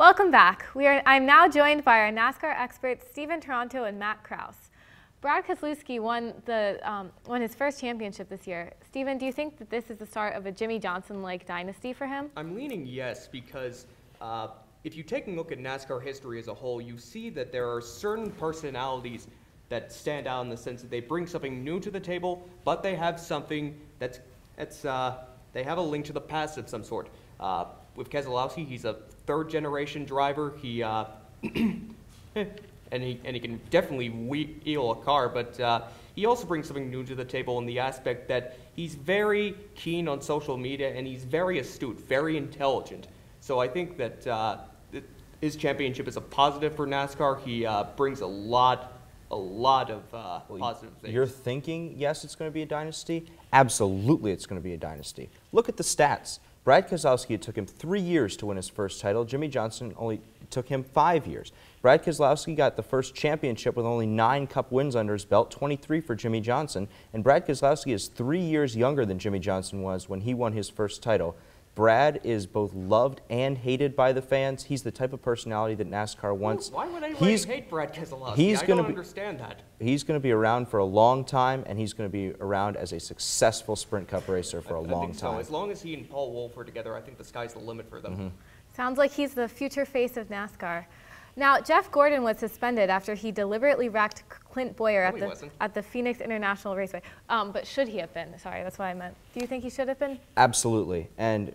Welcome back. I'm now joined by our NASCAR experts, Stephen Toronto and Matt Krause. Brad Keselowski won his first championship this year. Stephen, do you think that this is the start of a Jimmy Johnson-like dynasty for him? I'm leaning yes, because if you take a look at NASCAR history as a whole, you see that there are certain personalities that stand out in the sense that they bring something new to the table, but they have something they have a link to the past of some sort. With Keselowski, he's a third-generation driver. He and he can definitely wheel a car, but he also brings something new to the table in the aspect that he's very keen on social media and he's very astute, very intelligent. So I think that his championship is a positive for NASCAR. He brings a lot of positive things. You're thinking, yes, it's going to be a dynasty? Absolutely, it's going to be a dynasty. Look at the stats. Brad Keselowski, it took him 3 years to win his first title. Jimmy Johnson only took him 5 years. Brad Keselowski got the first championship with only 9 Cup wins under his belt, 23 for Jimmy Johnson. And Brad Keselowski is 3 years younger than Jimmy Johnson was when he won his first title. Brad is both loved and hated by the fans. He's the type of personality that NASCAR wants. Why would anybody hate Brad Keselowski? I don't understand that. He's going to be around for a long time, and he's going to be around as a successful Sprint Cup racer for a long time. So. As long as he and Paul Wolfe are together, I think the sky's the limit for them. Mm-hmm. Sounds like he's the future face of NASCAR. Now, Jeff Gordon was suspended after he deliberately wrecked Clint Boyer at the Phoenix International Raceway. But should he have been? Sorry, that's what I meant. Do you think he should have been? Absolutely. And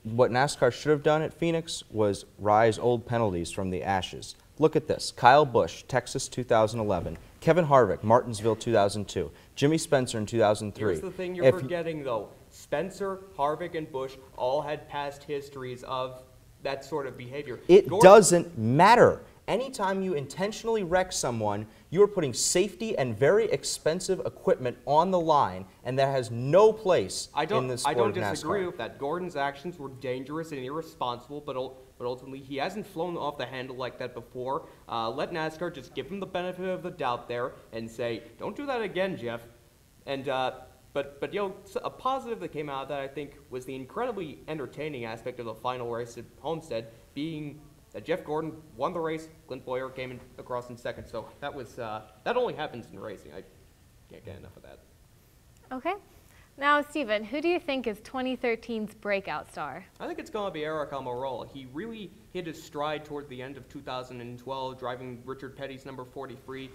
what NASCAR should have done at Phoenix was rise old penalties from the ashes. Look at this. Kyle Busch, Texas 2011. Kevin Harvick, Martinsville 2002. Jimmy Spencer in 2003. Here's the thing you're forgetting, though. Spencer, Harvick, and Busch all had past histories of that sort of behavior. It doesn't matter. Anytime you intentionally wreck someone, you are putting safety and very expensive equipment on the line, and that has no place in the sport of NASCAR. I don't disagree with that. Gordon's actions were dangerous and irresponsible, but ultimately he hasn't flown off the handle like that before. Let NASCAR just give him the benefit of the doubt there and say, don't do that again, Jeff. And But you know, a positive that came out of that, I think, was the incredibly entertaining aspect of the final race at Homestead, being that Jeff Gordon won the race, Clint Boyer came across in second. So that was that only happens in racing. I can't get enough of that. Okay. Now, Stephen, who do you think is 2013's breakout star? I think it's going to be Aric Almirola. He really hit his stride toward the end of 2012, driving Richard Petty's number 43.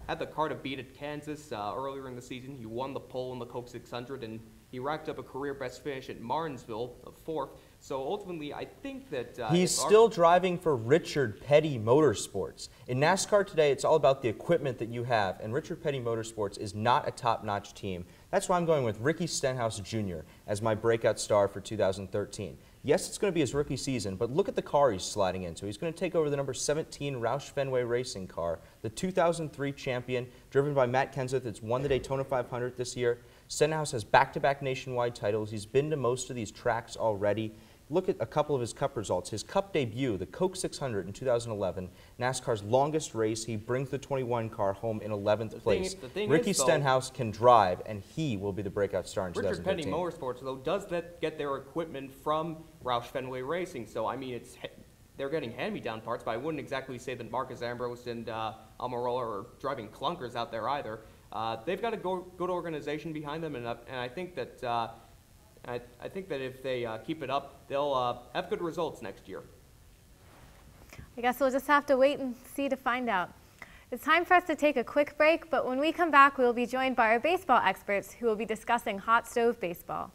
Had the car to beat at Kansas earlier in the season. He won the pole in the Coke 600, and he racked up a career best finish at Martinsville, of 4th. So ultimately, I think that he's still driving for Richard Petty Motorsports. In NASCAR today, it's all about the equipment that you have, and Richard Petty Motorsports is not a top-notch team. That's why I'm going with Ricky Stenhouse Jr. as my breakout star for 2013. Yes, it's going to be his rookie season, but look at the car he's sliding into. He's going to take over the number 17 Roush Fenway Racing car, the 2003 champion, driven by Matt Kenseth. It's won the Daytona 500 this year. Stenhouse has back-to-back nationwide titles. He's been to most of these tracks already. Look at a couple of his Cup results. His Cup debut, the Coke 600 in 2011, NASCAR's longest race. He brings the 21 car home in 11th place. Ricky Stenhouse can drive, and he will be the breakout star in 2013. Richard Petty Motorsports, though, does get their equipment from Roush Fenway Racing. So, I mean, they're getting hand-me-down parts, but I wouldn't exactly say that Marcus Ambrose and Almirola are driving clunkers out there either. They've got a good organization behind them, and I think that I think that if they keep it up, they'll have good results next year. I guess we'll just have to wait and see to find out. It's time for us to take a quick break, but when we come back, we'll be joined by our baseball experts who will be discussing hot stove baseball.